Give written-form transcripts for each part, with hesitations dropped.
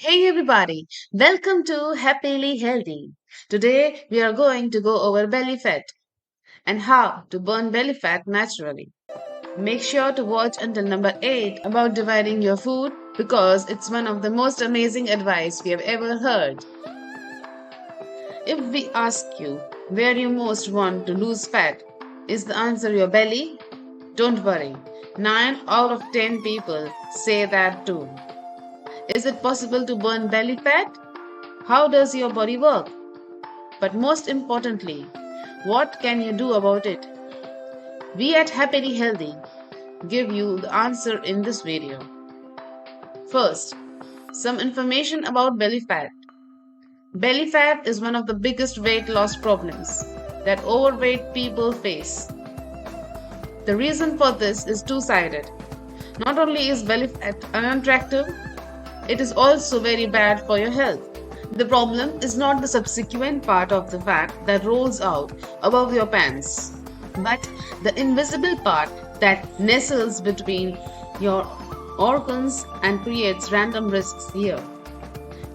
Hey everybody, welcome to Happily Healthy. Today we are going to go over belly fat and how to burn belly fat naturally. Make sure to watch until number 8 about dividing your food because it's one of the most amazing advice we have ever heard. If we ask you where you most want to lose fat, is the answer your belly? Don't worry, 9 out of 10 people say that too. Is it possible to burn belly fat? How does your body work? But most importantly, what can you do about it? We at Happily Healthy give you the answer in this video. First, some information about belly fat. Belly fat is one of the biggest weight loss problems that overweight people face. The reason for this is two-sided. Not only is belly fat unattractive, it is also very bad for your health. The problem is not the subsequent part of the fat that rolls out above your pants, but the invisible part that nestles between your organs and creates random risks here.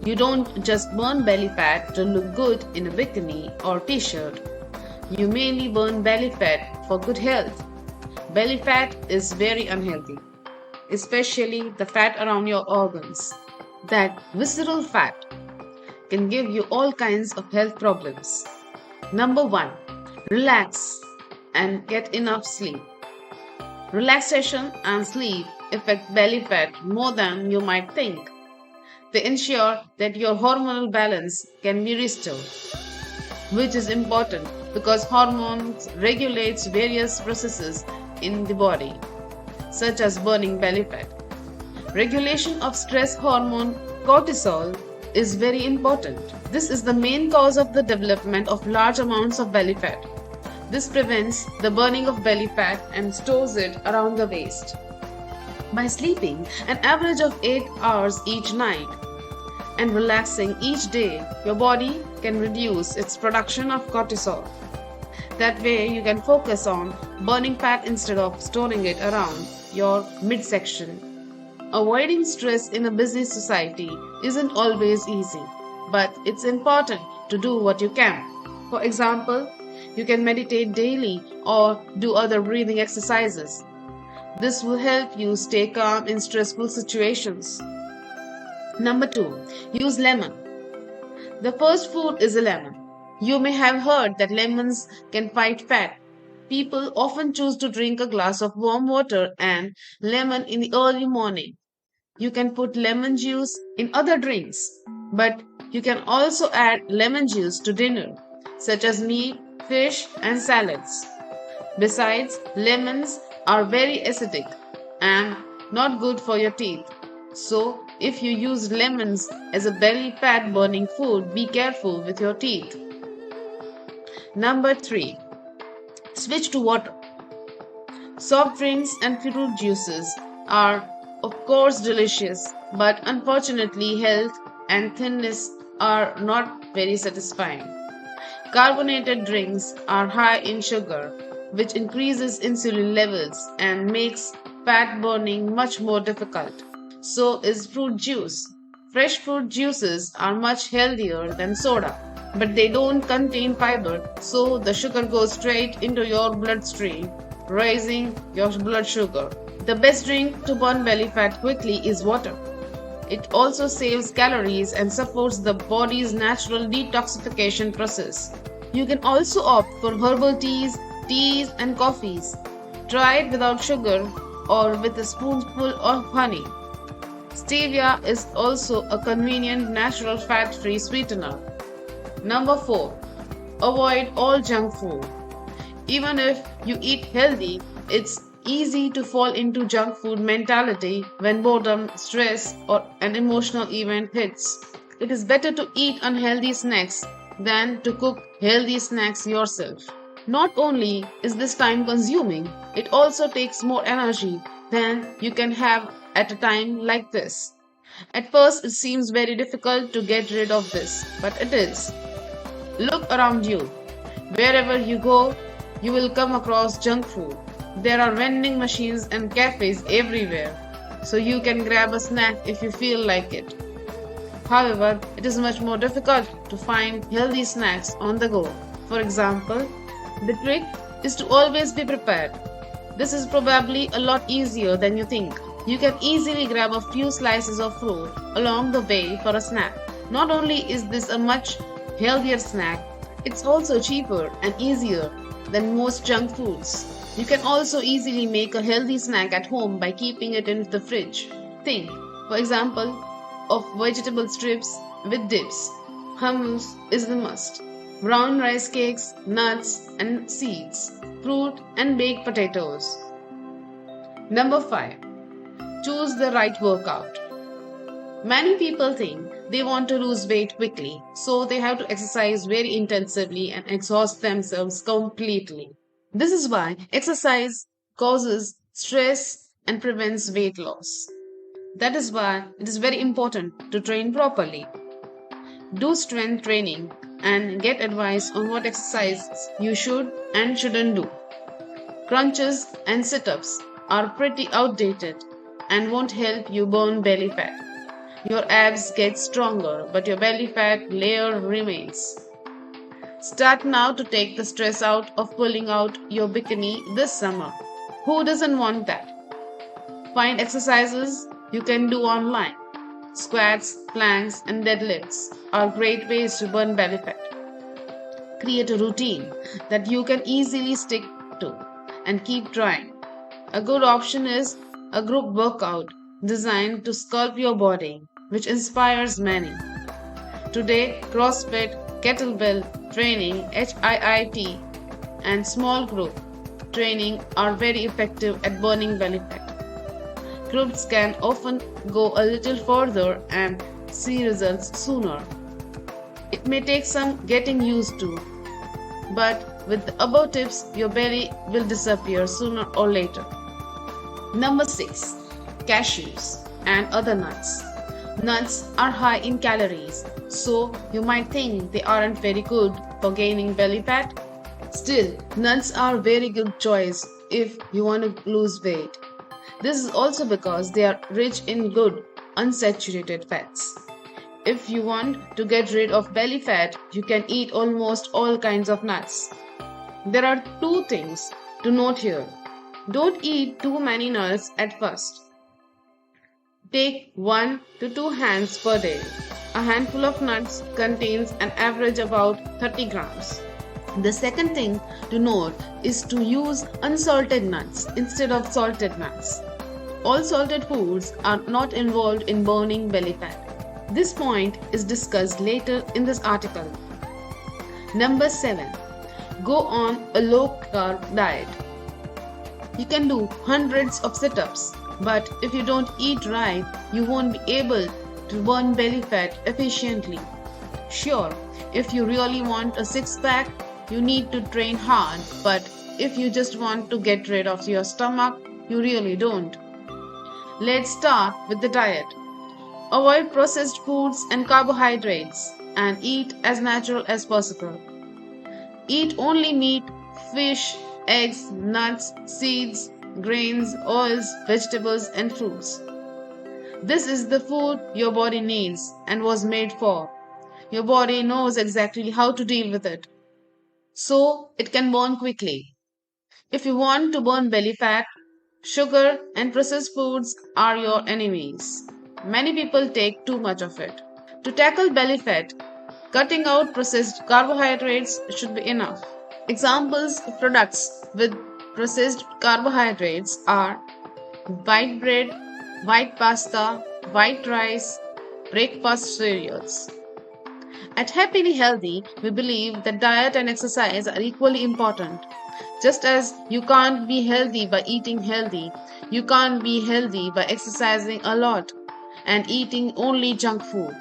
You don't just burn belly fat to look good in a bikini or t-shirt. You mainly burn belly fat for good health. Belly fat is very unhealthy, especially the fat around your organs. That visceral fat can give you all kinds of health problems. Number 1. Relax and get enough sleep. Relaxation and sleep affect belly fat more than you might think. They ensure that your hormonal balance can be restored, which is important because hormones regulates various processes in the body, such as burning belly fat. Regulation of stress hormone cortisol is very important. This is the main cause of the development of large amounts of belly fat. This prevents the burning of belly fat and stores it around the waist. By sleeping an average of 8 hours each night and relaxing each day, your body can reduce its production of cortisol. That way you can focus on burning fat instead of storing it around your midsection. Avoiding stress in a busy society isn't always easy, but it's important to do what you can. For example, you can meditate daily or do other breathing exercises. This will help you stay calm in stressful situations. Number 2. Use lemon. The first food is a lemon. You may have heard that lemons can fight fat. People often choose to drink a glass of warm water and lemon in the early morning. You can put lemon juice in other drinks, but you can also add lemon juice to dinner, such as meat, fish, and salads. Besides, lemons are very acidic and not good for your teeth. So, if you use lemons as a belly fat burning food, be careful with your teeth. Number 3. Switch to water. Soft drinks and fruit juices are of course delicious, but unfortunately health and thinness are not very satisfying. Carbonated drinks are high in sugar, which increases insulin levels and makes fat burning much more difficult. So is fruit juice. Fresh fruit juices are much healthier than soda, but they don't contain fiber, so the sugar goes straight into your bloodstream, raising your blood sugar. The best drink to burn belly fat quickly is water. It also saves calories and supports the body's natural detoxification process. You can also opt for herbal teas, and coffees. Try it without sugar or with a spoonful of honey. Stevia is also a convenient natural fat-free sweetener. Number 4. Avoid all junk food. Even if you eat healthy, it's easy to fall into junk food mentality when boredom, stress, or an emotional event hits. It is better to eat unhealthy snacks than to cook healthy snacks yourself. Not only is this time consuming, it also takes more energy than you can have at a time like this. At first, it seems very difficult to get rid of this, but it is. Look around you. Wherever you go, you will come across junk food. There are vending machines and cafes everywhere, so you can grab a snack if you feel like it. However, it is much more difficult to find healthy snacks on the go. For example, the trick is to always be prepared. This is probably a lot easier than you think. You can easily grab a few slices of fruit along the way for a snack. Not only is this a much healthier snack, it's also cheaper and easier than most junk foods. You can also easily make a healthy snack at home by keeping it in the fridge. Think, for example, of vegetable strips with dips. Hummus is the must. Brown rice cakes, nuts and seeds, fruit and baked potatoes. Number 5. Choose the right workout. Many people think they want to lose weight quickly, so they have to exercise very intensively and exhaust themselves completely. This is why exercise causes stress and prevents weight loss. That is why it is very important to train properly. Do strength training and get advice on what exercises you should and shouldn't do. Crunches and sit-ups are pretty outdated and won't help you burn belly fat. Your abs get stronger, but your belly fat layer remains. Start now to take the stress out of pulling out your bikini this summer. Who doesn't want that? Find exercises you can do online. Squats, planks, and deadlifts are great ways to burn belly fat. Create a routine that you can easily stick to and keep trying. A good option is a group workout designed to sculpt your body, which inspires many. Today, CrossFit, kettlebell training, HIIT, and small group training are very effective at burning belly fat. Groups can often go a little further and see results sooner. It may take some getting used to, but with the above tips, your belly will disappear sooner or later. Number 6. Cashews and other nuts. Nuts are high in calories, so you might think they aren't very good for gaining belly fat. Still, nuts are a very good choice if you want to lose weight. This is also because they are rich in good, unsaturated fats. If you want to get rid of belly fat, you can eat almost all kinds of nuts. There are 2 things to note here. Don't eat too many nuts at first. Take 1 to 2 hands per day. A handful of nuts contains an average about 30 grams. The second thing to note is to use unsalted nuts instead of salted nuts. All salted foods are not involved in burning belly fat. This point is discussed later in this article. Number 7. Go on a low-carb diet. You can do hundreds of sit-ups, but if you don't eat right, you won't be able to burn belly fat efficiently. Sure, if you really want a six-pack, you need to train hard, but if you just want to get rid of your stomach, you really don't. Let's start with the diet. Avoid processed foods and carbohydrates and eat as natural as possible. Eat only meat, fish, eggs, nuts, seeds, grains, oils, vegetables, and fruits. This is the food your body needs and was made for. Your body knows exactly how to deal with it, so it can burn quickly. If you want to burn belly fat, sugar and processed foods are your enemies. Many people take too much of it. To tackle belly fat, cutting out processed carbohydrates should be enough. Examples of products with processed carbohydrates are white bread, white pasta, white rice, breakfast cereals. At Happily Healthy, we believe that diet and exercise are equally important. Just as you can't be healthy by eating healthy, you can't be healthy by exercising a lot and eating only junk food.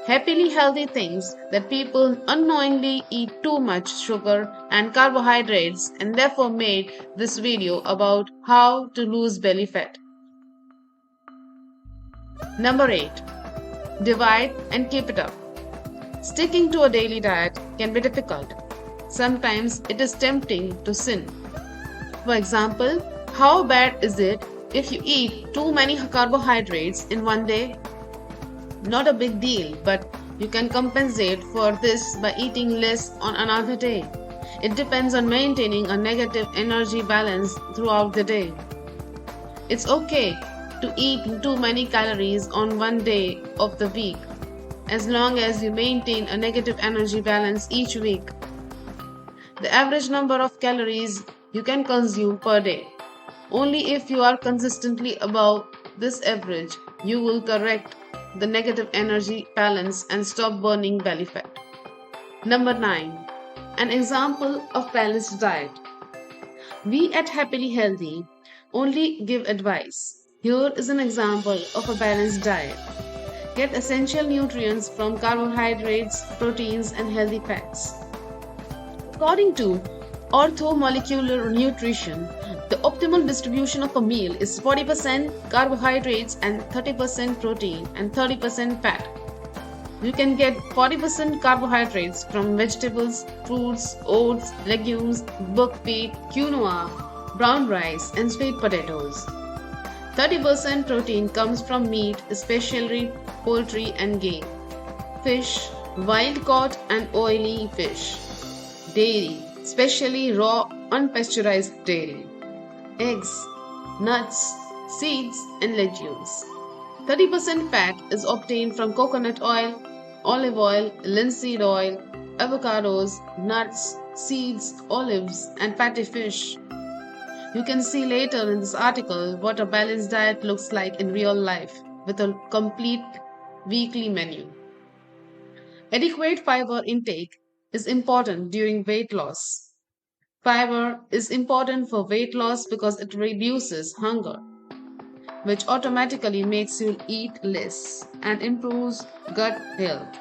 Happily Healthy thinks that people unknowingly eat too much sugar and carbohydrates and therefore made this video about how to lose belly fat. Number 8. Divide and keep it up. Sticking to a daily diet can be difficult. Sometimes it is tempting to sin. For example, how bad is it if you eat too many carbohydrates in one day? Not a big deal, but you can compensate for this by eating less on another day. It depends on maintaining a negative energy balance throughout the day. It's okay to eat too many calories on one day of the week, as long as you maintain a negative energy balance each week. The average number of calories you can consume per day. Only if you are consistently above this average, you will correct the negative energy balance and stop burning belly fat. Number 9. An example of balanced diet. We at Happily Healthy only give advice. Here is an example of a balanced diet. Get essential nutrients from carbohydrates, proteins, and healthy fats. According to orthomolecular nutrition, the optimal distribution of a meal is 40% carbohydrates and 30% protein and 30% fat. You can get 40% carbohydrates from vegetables, fruits, oats, legumes, buckwheat, quinoa, brown rice, and sweet potatoes. 30% protein comes from meat, especially poultry and game, fish, wild caught and oily fish, dairy, especially raw unpasteurized dairy, eggs, nuts, seeds, and legumes. 30% fat is obtained from coconut oil, olive oil, linseed oil, avocados, nuts, seeds, olives, and fatty fish. You can see later in this article what a balanced diet looks like in real life with a complete weekly menu. Adequate fiber intake is important during weight loss. Fiber is important for weight loss because it reduces hunger, which automatically makes you eat less and improves gut health.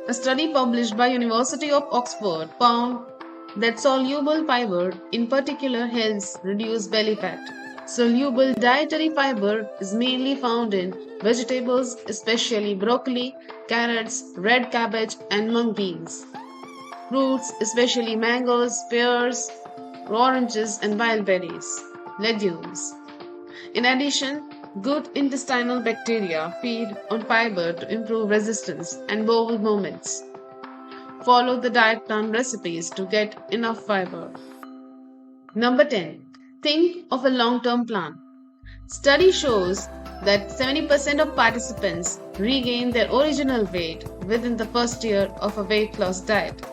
A study published by University of Oxford found that soluble fiber in particular helps reduce belly fat. Soluble dietary fiber is mainly found in vegetables, especially broccoli, carrots, red cabbage, and mung beans. Fruits, especially mangoes, pears, oranges, and wild berries. Legumes. In addition, good intestinal bacteria feed on fiber to improve resistance and bowel movements. Follow the diet plan recipes to get enough fiber. Number 10. Think of a long-term plan. Study shows that 70% of participants regain their original weight within the first year of a weight loss diet.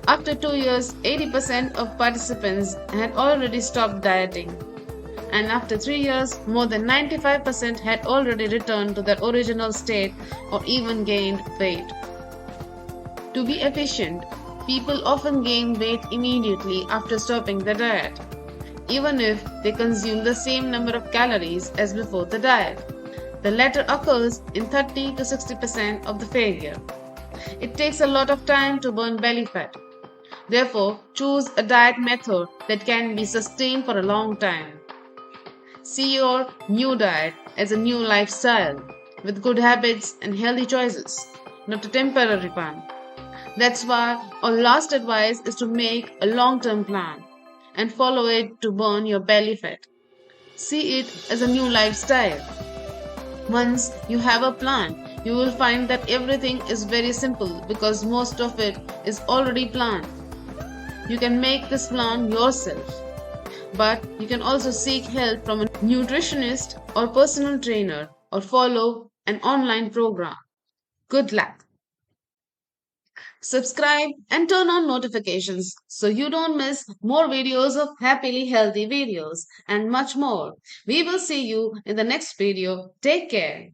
After 2 years, 80% of participants had already stopped dieting. And after 3 years, more than 95% had already returned to their original state or even gained weight. To be efficient, people often gain weight immediately after stopping the diet, even if they consume the same number of calories as before the diet. The latter occurs in 30 to 60% of the failure. It takes a lot of time to burn belly fat. Therefore, choose a diet method that can be sustained for a long time. See your new diet as a new lifestyle with good habits and healthy choices, not a temporary one. That's why our last advice is to make a long-term plan and follow it to burn your belly fat. See it as a new lifestyle. Once you have a plan, you will find that everything is very simple because most of it is already planned. You can make this plan yourself, but you can also seek help from a nutritionist or personal trainer or follow an online program. Good luck! Subscribe and turn on notifications so you don't miss more videos of happily healthy videos and much more. We will see you in the next video. Take care.